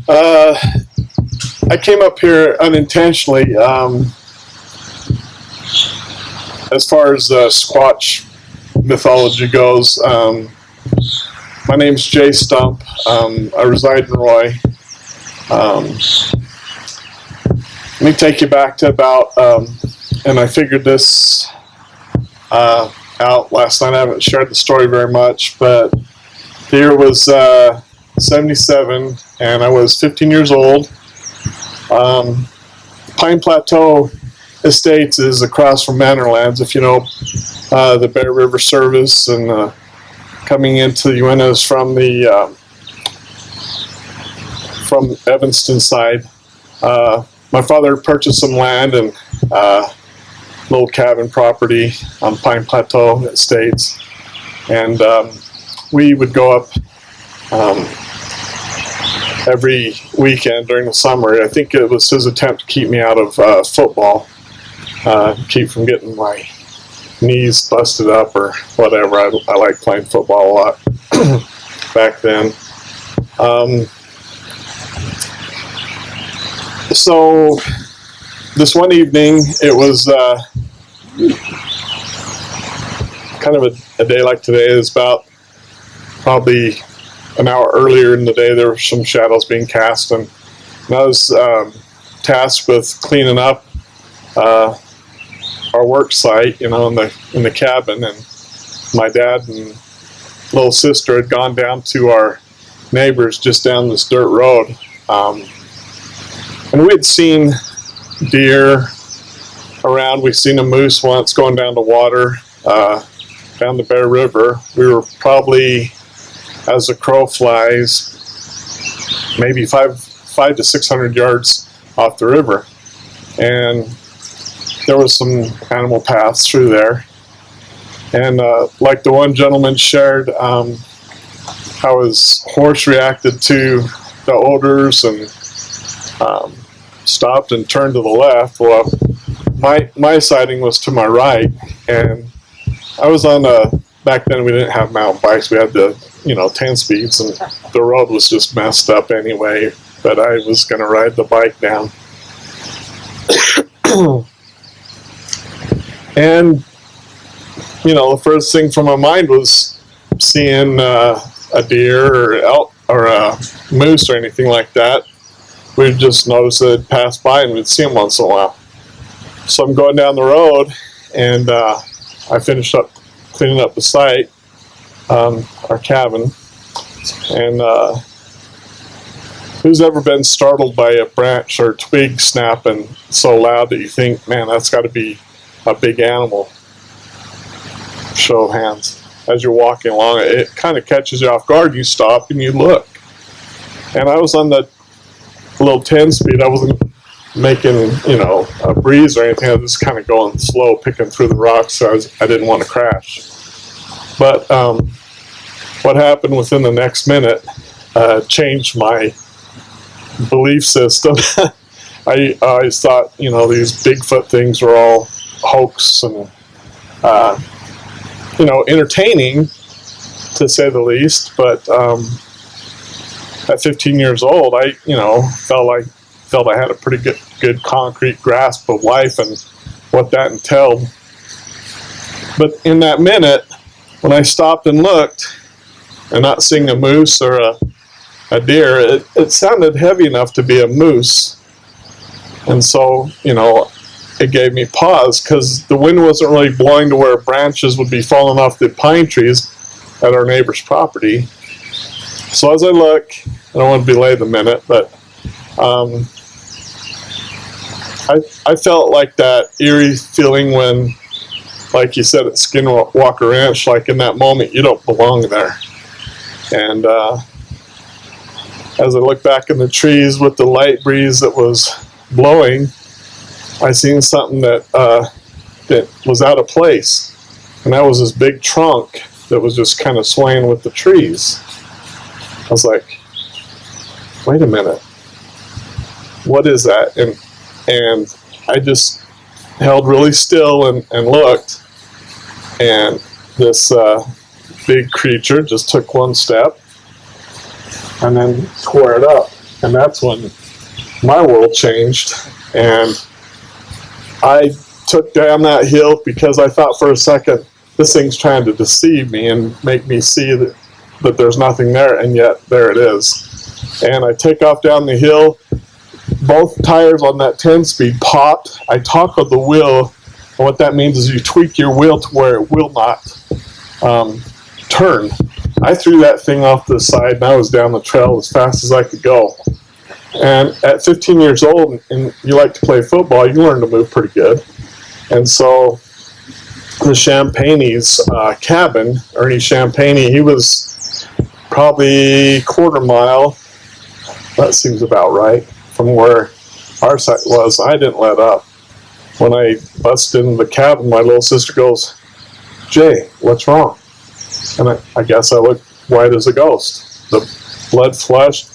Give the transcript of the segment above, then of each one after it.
I came up here unintentionally. As far as Squatch mythology goes, my name's Jayson Stump. I reside in Roy. Let me take you back to about, and I figured this out last night. I haven't shared the story very much, but the year was 77, and I was 15 years old. Pine Plateau Estates is across from Manorlands, if you know the Bear River service, and coming into the Uintas from the from Evanston side. My father purchased some land and little cabin property on Pine Plateau Estates, and we would go up every weekend during the summer. I think it was his attempt to keep me out of football, keep from getting my knees busted up or whatever. I liked playing football a lot back then. So this one evening, it was kind of a day like today. It was about probably an hour earlier in the day. There were some shadows being cast, and I was tasked with cleaning up our work site, you know, in the cabin. And my dad and little sister had gone down to our neighbors just down this dirt road, and we had seen deer around. We'd seen a moose once going down the water, down the Bear River. We were probably, as the crow flies, maybe 500 to 600 yards off the river, and there was some animal paths through there. And like the one gentleman shared, how his horse reacted to the odors and stopped and turned to the left. Well, my sighting was to my right, and I was on back then we didn't have mountain bikes. We had the 10 speeds, and the road was just messed up anyway, but I was going to ride the bike down. And the first thing from my mind was seeing a deer or elk or a moose or anything like that. We'd just notice that it passed by, and we'd see them once in a while. So I'm going down the road, and I finished up cleaning up the site, our cabin. And who's ever been startled by a branch or twig snapping so loud that you think, man, that's got to be a big animal? Show of hands. As you're walking along, it kind of catches you off guard. You stop and you look. And I was on the little 10 speed. I wasn't making, a breeze or anything. I was just kind of going slow, picking through the rocks, so I didn't want to crash. But what happened within the next minute changed my belief system. I always thought, these Bigfoot things were all hoax and, entertaining, to say the least. But at 15 years old, I, felt I had a pretty good concrete grasp of life and what that entailed. But in that minute, when I stopped and looked, and not seeing a moose or a deer, it sounded heavy enough to be a moose. And so, it gave me pause, because the wind wasn't really blowing to where branches would be falling off the pine trees at our neighbor's property. So as I look, I don't want to belay the minute, but I felt like that eerie feeling when, like you said at Skinwalker Ranch, like in that moment you don't belong there. And as I looked back in the trees with the light breeze that was blowing, I seen something that was out of place, and that was this big trunk that was just kind of swaying with the trees. I was like, wait a minute, what is that? And I just held really still and looked, and this big creature just took one step and then squared up. And that's when my world changed. And I took down that hill because I thought for a second, this thing's trying to deceive me and make me see that there's nothing there, and yet there it is. And I take off down the hill. Both tires on that 10-speed popped. I toggled the wheel, and what that means is you tweak your wheel to where it will not turn. I threw that thing off to the side, and I was down the trail as fast as I could go. And at 15 years old, and you like to play football, you learn to move pretty good. And so the Champagne's cabin, Ernie Champagne, he was probably quarter mile, that seems about right, from where our site was. I didn't let up. When I busted into the cabin, my little sister goes, "Jay, what's wrong?" And I guess I looked white as a ghost. The blood flushed.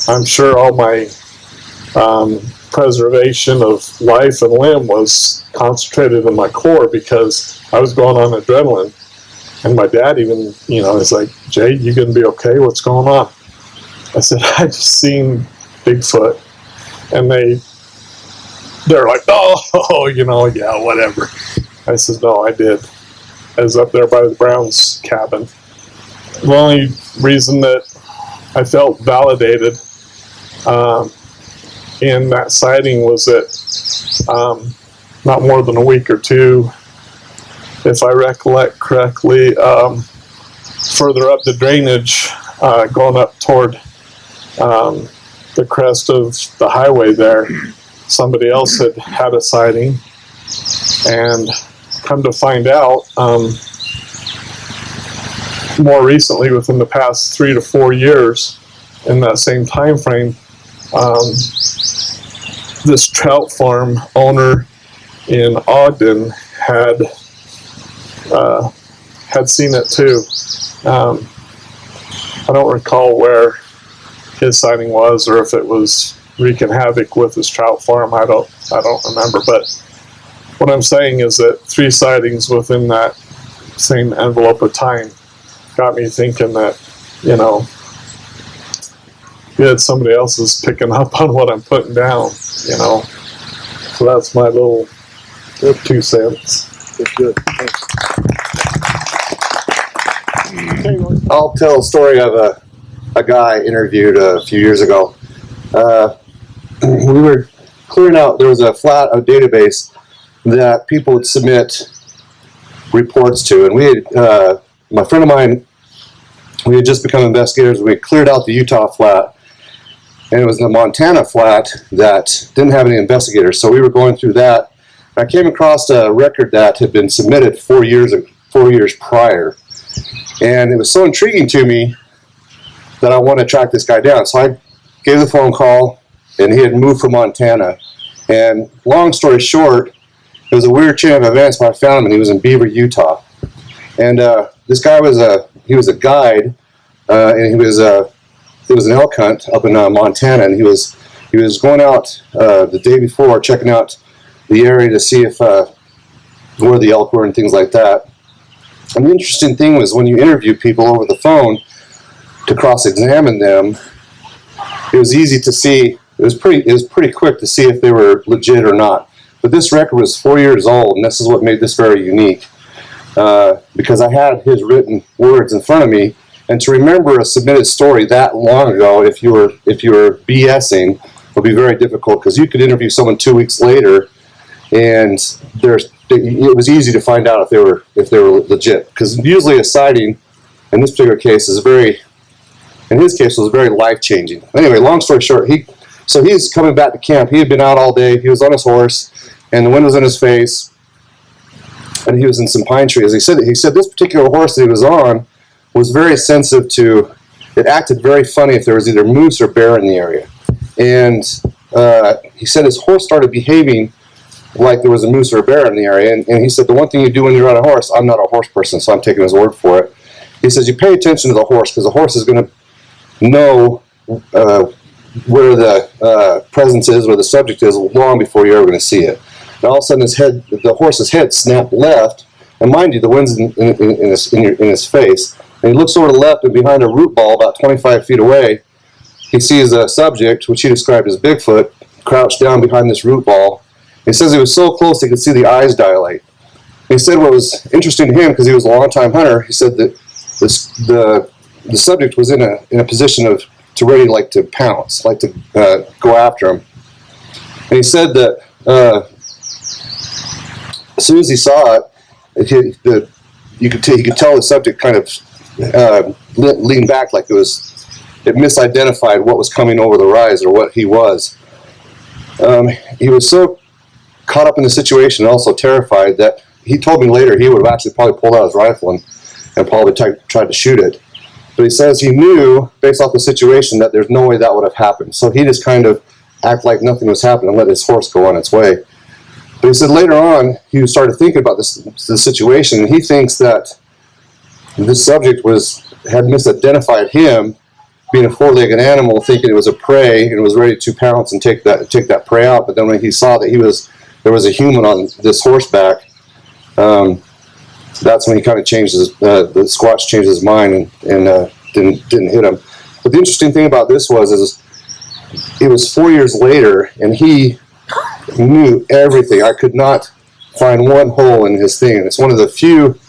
I'm sure all my preservation of life and limb was concentrated in my core because I was going on adrenaline. And my dad even, is like, "Jay, you gonna be okay? What's going on?" I said, "I just seen Bigfoot." And they're like, "Oh, yeah, whatever." I said, "No, I did. I was up there by the Browns' cabin." The only reason that I felt validated in that sighting was that not more than a week or two, if I recollect correctly, further up the drainage, going up toward the crest of the highway there, somebody else had a sighting. And come to find out, more recently, within the past 3 to 4 years, in that same time frame, this trout farm owner in Ogden had seen it too. I don't recall where his sighting was, or if it was wreaking havoc with his trout farm. I don't remember. But what I'm saying is that 3 sightings within that same envelope of time got me thinking that, good, somebody else is picking up on what I'm putting down, So that's my little 2 cents. Good. I'll tell a story of a guy I interviewed a few years ago. We were clearing out, there was a database that people would submit reports to, and we had, my friend of mine, we had just become investigators. We had cleared out the Utah flat, and it was the Montana flat that didn't have any investigators, so we were going through that. I came across a record that had been submitted 4 years prior, and it was so intriguing to me that I wanted to track this guy down. So I gave the phone call, and he had moved from Montana. And long story short, it was a weird chain of events, but I found him, and he was in Beaver, Utah. And this guy was a guide, and it was an elk hunt up in Montana, and he was going out the day before, checking out the area to see if where the elk were and things like that. And the interesting thing was, when you interview people over the phone to cross-examine them, it was easy to see. It was pretty quick to see if they were legit or not. But this record was 4 years old, and this is what made this very unique, because I had his written words in front of me. And to remember a submitted story that long ago, if you were BSing, would be very difficult, because you could interview someone 2 weeks later, and it was easy to find out if they were legit. Because usually a sighting, in this particular case, in his case, was very life-changing. Anyway, long story short, he's coming back to camp. He had been out all day. He was on his horse, and the wind was in his face, and he was in some pine trees. He said this particular horse that he was on was very sensitive to. It acted very funny if there was either moose or bear in the area, and he said his horse started behaving like there was a moose or a bear in the area. And he said, the one thing you do when you're on a horse, I'm not a horse person, so I'm taking his word for it. He says, you pay attention to the horse, because the horse is going to know where the presence is, where the subject is, long before you're ever going to see it. And all of a sudden, the horse's head snapped left, and mind you, the wind's in his face. And he looks over to the left, and behind a root ball about 25 feet away he sees a subject, which he described as Bigfoot, crouched down behind this root ball. He says he was so close he could see the eyes dilate. He said what was interesting to him, because he was a long-time hunter, he said that the subject was in a position to ready to pounce, to go after him. And he said that as soon as he saw it, you could tell the subject kind of leaned back, like it misidentified what was coming over the rise or what he was. He was so caught up in the situation and also terrified that he told me later he would have actually probably pulled out his rifle and probably tried to shoot it. But he says he knew, based off the situation, that there's no way that would have happened. So he just kind of acted like nothing was happening and let his horse go on its way. But he said later on, he started thinking about the situation, and he thinks that this subject had misidentified him, being a four-legged animal, thinking it was a prey and was ready to pounce and take that prey out. But then when he saw that there was a human on this horseback, that's when he kind of changed the Squatch changed his mind and didn't hit him. But the interesting thing about this is it was 4 years later, and he knew everything. I could not find one hole in his thing. It's one of the few.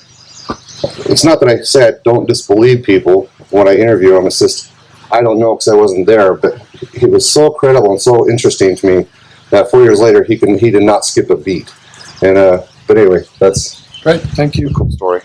It's not that I said don't disbelieve people when I interview them. It's just I don't know because I wasn't there. But he was so credible and so interesting to me that 4 years later he did not skip a beat. And but anyway, that's great. Thank you. a cool story.